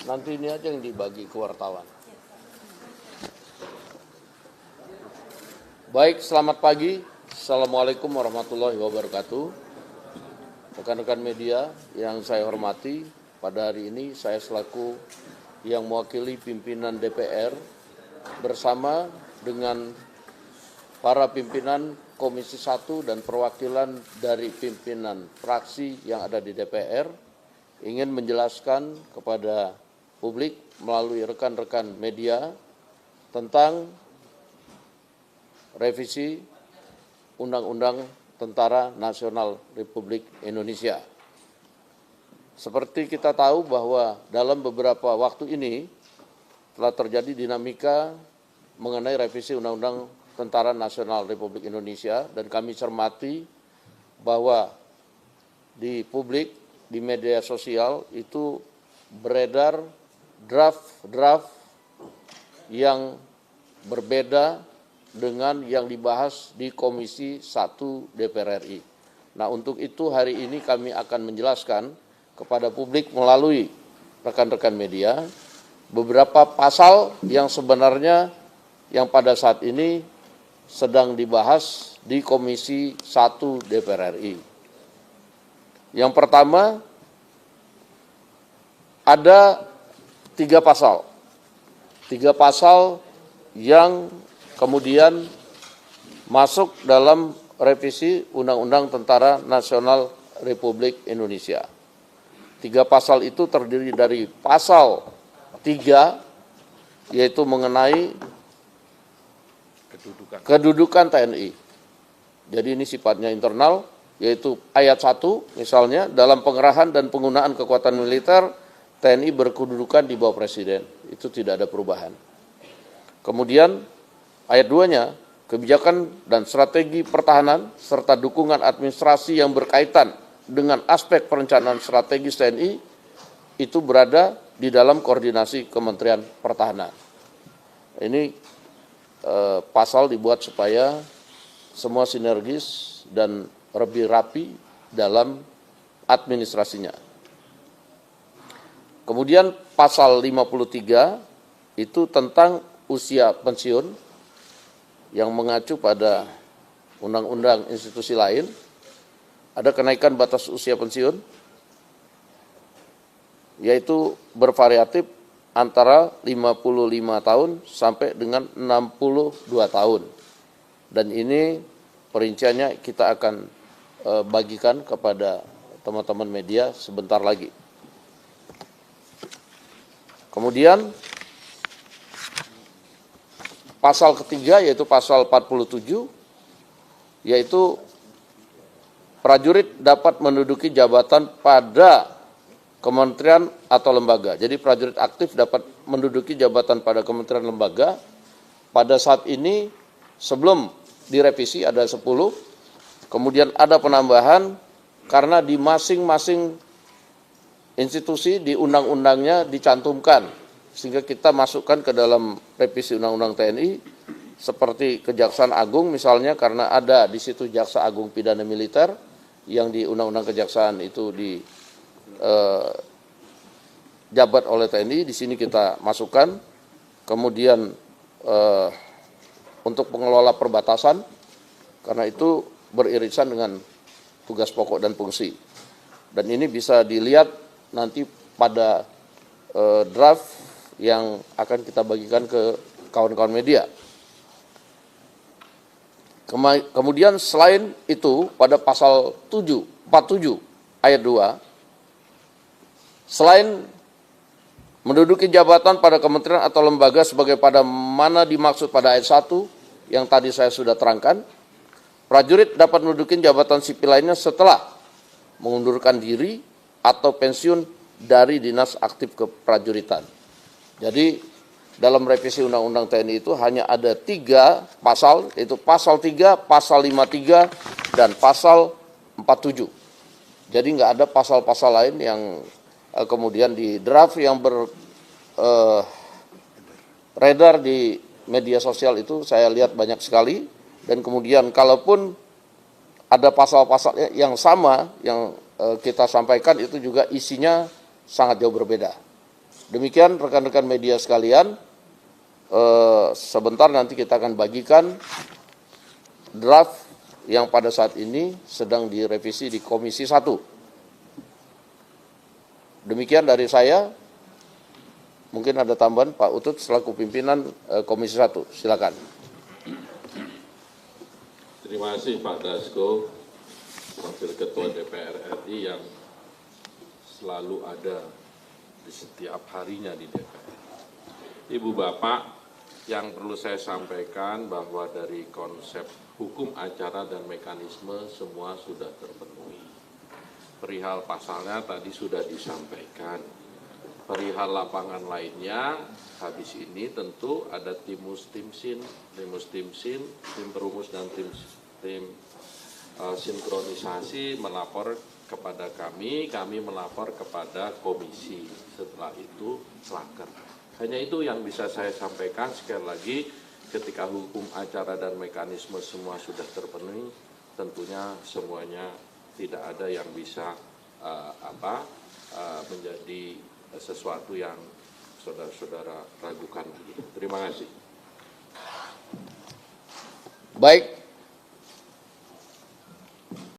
Nanti ini aja yang dibagi ke wartawan. Baik, selamat pagi. Assalamualaikum warahmatullahi wabarakatuh. Rekan-rekan media yang saya hormati, pada hari ini saya selaku yang mewakili pimpinan DPR bersama dengan para pimpinan Komisi 1 dan perwakilan dari pimpinan fraksi yang ada di DPR ingin menjelaskan kepada publik melalui rekan-rekan media tentang revisi Undang-Undang Tentara Nasional Republik Indonesia. Seperti kita tahu bahwa dalam beberapa waktu ini telah terjadi dinamika mengenai revisi Undang-Undang Tentara Nasional Republik Indonesia, dan kami cermati bahwa di publik, di media sosial itu beredar draft yang berbeda dengan yang dibahas di Komisi 1 DPR RI. Nah, untuk itu hari ini kami akan menjelaskan kepada publik melalui rekan-rekan media beberapa pasal yang sebenarnya yang pada saat ini sedang dibahas di Komisi 1 DPR RI. Yang pertama, ada 3 pasal. 3 pasal yang kemudian masuk dalam revisi Undang-Undang Tentara Nasional Republik Indonesia. 3 pasal itu terdiri dari pasal 3, yaitu mengenai kedudukan TNI. Jadi ini sifatnya internal, yaitu ayat 1 misalnya, dalam pengerahan dan penggunaan kekuatan militer, TNI berkedudukan di bawah Presiden. Itu tidak ada perubahan. Kemudian ayat 2-nya, kebijakan dan strategi pertahanan serta dukungan administrasi yang berkaitan dengan aspek perencanaan strategis TNI itu berada di dalam koordinasi Kementerian Pertahanan. Ini pasal dibuat supaya semua sinergis dan lebih rapi dalam administrasinya. Kemudian pasal 53 itu tentang usia pensiun yang mengacu pada undang-undang institusi lain. Ada kenaikan batas usia pensiun, yaitu bervariatif antara 55 tahun sampai dengan 62 tahun. Dan ini perinciannya kita akan bagikan kepada teman-teman media sebentar lagi. Kemudian pasal ketiga yaitu pasal 47, yaitu prajurit dapat menduduki jabatan pada kementerian atau lembaga. Jadi prajurit aktif dapat menduduki jabatan pada kementerian lembaga. Pada saat ini sebelum direvisi ada 10, kemudian ada penambahan karena di masing-masing institusi di undang-undangnya dicantumkan, sehingga kita masukkan ke dalam revisi Undang-Undang TNI seperti Kejaksaan Agung misalnya, karena ada di situ Jaksa Agung Pidana Militer yang di Undang-Undang Kejaksaan itu jabat oleh TNI, di sini kita masukkan. Kemudian untuk pengelola perbatasan, karena itu beririsan dengan tugas pokok dan fungsi. Dan ini bisa dilihat nanti pada draft yang akan kita bagikan ke kawan-kawan media. Kemudian selain itu pada pasal 47 ayat 2, selain menduduki jabatan pada kementerian atau lembaga sebagai pada mana dimaksud pada ayat 1 yang tadi saya sudah terangkan, prajurit dapat menduduki jabatan sipil lainnya setelah mengundurkan diri atau pensiun dari dinas aktif keprajuritan. Jadi dalam revisi Undang-Undang TNI itu hanya ada 3 pasal, yaitu pasal 3, pasal 53, dan pasal 47. Jadi nggak ada pasal-pasal lain yang kemudian di draft yang beredar di media sosial itu saya lihat banyak sekali. Dan kemudian kalaupun ada pasal-pasal yang sama yang kita sampaikan itu juga isinya sangat jauh berbeda. Demikian rekan-rekan media sekalian, sebentar nanti kita akan bagikan draft yang pada saat ini sedang direvisi di Komisi 1. Demikian dari saya. Mungkin ada tambahan Pak Utut selaku pimpinan Komisi 1. Silakan. Terima kasih Pak Dasko, Wakil Ketua DPR RI yang selalu ada di setiap harinya di DPR. Ibu Bapak, yang perlu saya sampaikan bahwa dari konsep hukum acara dan mekanisme semua sudah terpenuhi. Perihal pasalnya tadi sudah disampaikan. Perihal lapangan lainnya, habis ini tentu ada tim perumus dan tim sinkronisasi melapor kepada kami melapor kepada komisi. Setelah itu Slaker. Hanya itu yang bisa saya sampaikan. Sekali lagi, ketika hukum acara dan mekanisme semua sudah terpenuhi, tentunya semuanya tidak ada yang bisa menjadi sesuatu yang saudara-saudara ragukan. Terima kasih. Baik,